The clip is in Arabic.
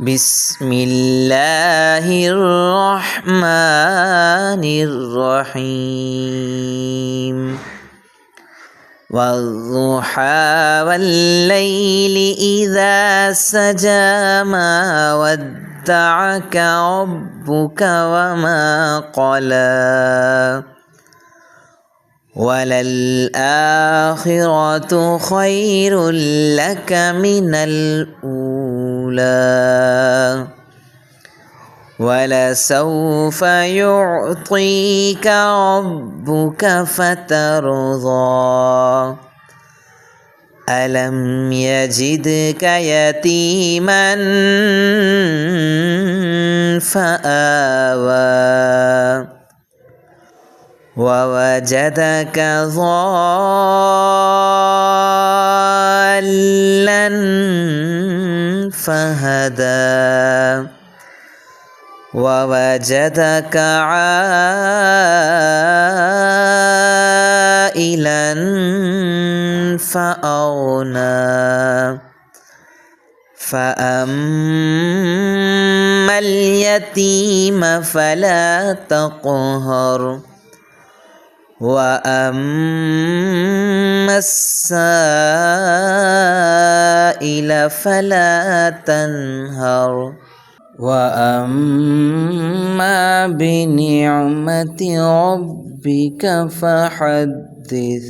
বিসমিল্লাহির রহমানির রহিম والضحى والليل إذا سجى ما ودعك ربك وما قلى وللآخرة خير لك من الأولى ولسوف يعطيك ربك فترضى ألم يجدك يتيما فآوى ووجدك ضالا فهدى ووجدك عائلا فأغنى فأما اليتيم فلا تقهر وأما السائل فلا تنهر وأما بنعمة ربك فحدث